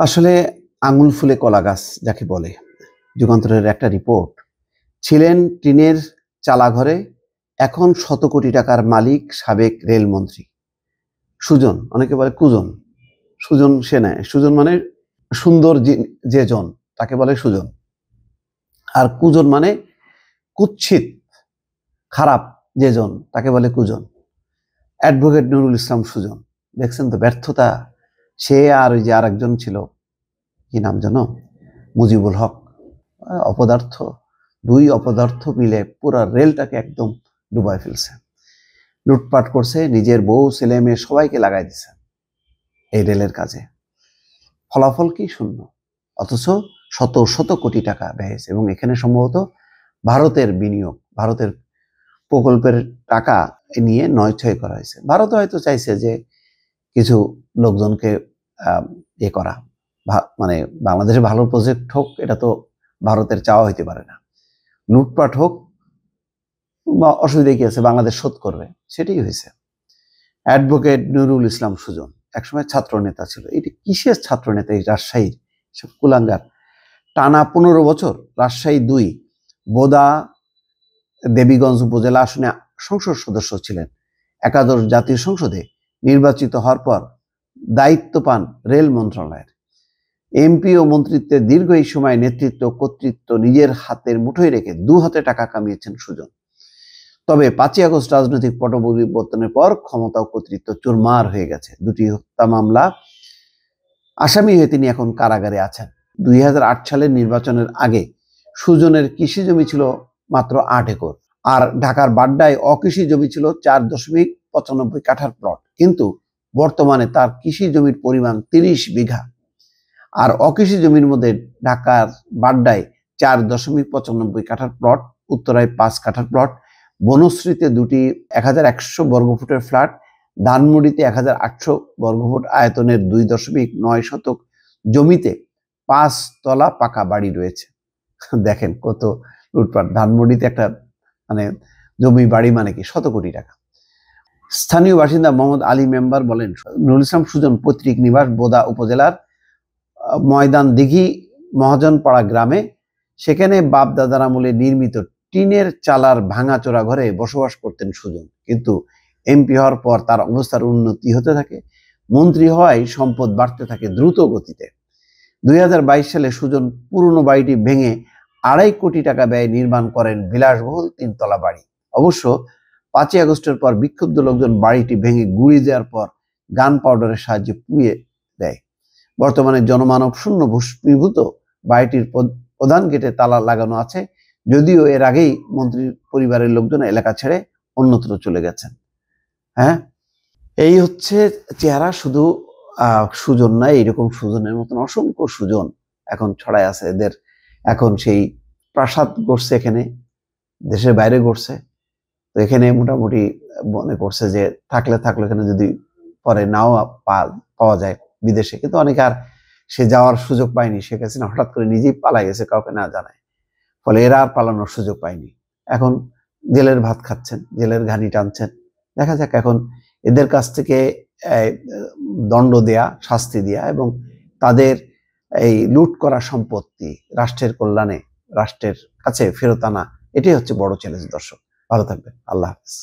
আসলে আঙুল ফুলে কলা গাছ যাকে বলে, যুগান্তরের একটা রিপোর্ট। ছিলেন টিনের চালাঘরে, এখন শত কোটি টাকার মালিক সাবেক রেলমন্ত্রী সুজন, অনেকে বলে কুজন। সুজন সে নয়, সুজন মানে সুন্দর যে জন তাকে বলে সুজন, আর কুজন মানে কুৎসিত খারাপ যে জন তাকে বলে কুজন। অ্যাডভোকেট নুরুল ইসলাম সুজন, দেখছেন তো ব্যর্থতা। সে আর ওই যে আর একজন ছিল, কি নাম জানো, মুজিবুল হক, অপদার্থ। দুই অপদার্থ মিলে পুরো রেলটাকে একদম ডুবাই ফেলছে, লুটপাট করছে, নিজের বউ ছেলে মেয়ে সবাইকে লাগাই দিছে এই রেলের কাজে। ফলাফল কি? শূন্য। অথচ শত শত কোটি টাকা ব্যয় হয়েছে, এবং এখানে সম্ভবত ভারতের বিনিয়োগ, ভারতের প্রকল্পের টাকা নিয়ে নয়ছয় করা হয়েছে। ভারত হয়তো চাইছে যে কিছু লোকজনকে ইয়ে করা, মানে বাংলাদেশে ভালো প্রজেক্ট হোক, এটা তো ভারতের চাওয়া হইতে পারে না। লুটপাট হোক বা অসুবিধা কি আছে, বাংলাদেশ শোধ করবে, সেটাই হয়েছে। অ্যাডভোকেট নুরুল ইসলাম সুজন একসময় ছাত্র নেতা ছিল। এটি কিসের ছাত্র নেতা? এই রাজশাহীর সব কুলাঙ্গার। টানা 15 বছর রাজশাহী 2 বোদা দেবীগঞ্জ উপজেলা আসনে সংসদ সদস্য ছিলেন। একাদশ জাতীয় সংসদে নির্বাচিত হওয়ার পর দায়িত্ব পান রেল মন্ত্রণালয়ের। এমপি ও মন্ত্রিত্বের দীর্ঘ এই সময় নেতৃত্ব কর্তৃত্ব নিজের হাতের মুঠোয় রেখে 2 হাতে টাকা কামিয়েছেন সুজন। তবে 5ই আগস্ট রাজনৈতিক পট পরিবর্তনের পর ক্ষমতা ও কর্তৃত্ব চুরমার হয়ে গেছে। 2টি হত্যা মামলা আসামি হয়ে তিনি এখন কারাগারে আছেন। 2008 সালের নির্বাচনের আগে সুজনের কৃষি জমি ছিল মাত্র 8 একর, আর ঢাকার বাড্ডায় অকৃষি জমি ছিল 4.95 কাঠার প্লট। কিন্তু বর্তমানে তার কৃষি জমির পরিমাণ 30 বিঘা। আর অকৃষি জমির মধ্যে ঢাকার বাড্ডায় 4.95 কাঠার প্লট, উত্তরায় 5 কাঠার প্লট, বনশ্রীতে 2টি 1100 বর্গফুটের ফ্ল্যাট, ধানমন্ডিতে 1800 বর্গফুট আয়তনের 2.9 শতক জমিতে 5 তলা পাকা বাড়ি রয়েছে। দেখেন কত লুটপাট। ধানমন্ডিতে একটা মানে জমি বাড়ি মানে কি, শত কোটি টাকা। স্থানীয় বাসিন্দা মোহাম্মদ আলী মেম্বার বলেন, নুরুল ইসলাম সুজন পৈতৃক নিবাস বোদা উপজেলার ময়দান দিঘি মহাজনপাড়া গ্রামে। সেখানে বাপ দাদার আমলে নির্মিত টিনের চালার ভাঙাচোরা ঘরে বসবাস করতেন সুজন। কিন্তু এমপি হওয়ার পর তার অবস্থার উন্নতি হতে থাকে, মন্ত্রী হওয়ায় সম্পদ বাড়তে থাকে দ্রুত গতিতে। 2022 সালে সুজন পুরনো বাড়িটি ভেঙে 2.5 কোটি টাকা ব্যয়ে নির্মাণ করেন বিলাসবহুল 3 তলা বাড়ি। অবশ্য 5ই আগস্টের পর বিক্ষুব্ধ লোকজন বাড়িটি ভেঙে গুঁড়ি দেওয়ার পর গান পাউডারের সাহায্যে পুড়িয়ে দেয়। বর্তমানে জনমানব শূন্য ভূমিভূত বাড়িটির প্রধান গেটে তালা লাগানো আছে, যদিও এর আগেই মন্ত্রীর পরিবারের লোকজন এলাকা ছেড়ে অন্যত্র চলে গেছেন। হ্যাঁ, এই হচ্ছে চেহারা। শুধু সুজন নাই, এরকম সুজনের মতন অসংখ্য সুজন এখন ছড়ায় আছে। এদের এখন সেই প্রাসাদ গড়ছে, এখানে দেশের বাইরে গড়ছে। তো এখানে মোটামুটি মনে করছে যে থাকলে এখানে, যদি পরে নাও পাওয়া যায় বিদেশে। কিন্তু অনেকে আর সে যাওয়ার সুযোগ পায়নি। শেখ হাসিনা হঠাৎ করে নিজেই পালাই গেছে, কাউকে না জানায়, ফলে এরা আর পালানোর সুযোগ পায়নি। এখন জেলের ভাত খাচ্ছেন, জেলের ঘানি টানছেন। দেখা যাক এখন এদের কাছ থেকে দণ্ড দেয়া, শাস্তি দেয়া, এবং তাদের এই লুট করা সম্পত্তি রাষ্ট্রের কল্যাণে রাষ্ট্রের কাছে ফেরত আনা, এটাই হচ্ছে বড় চ্যালেঞ্জ। দর্শক ভালো থাকবেন, আল্লাহ হাফেজ।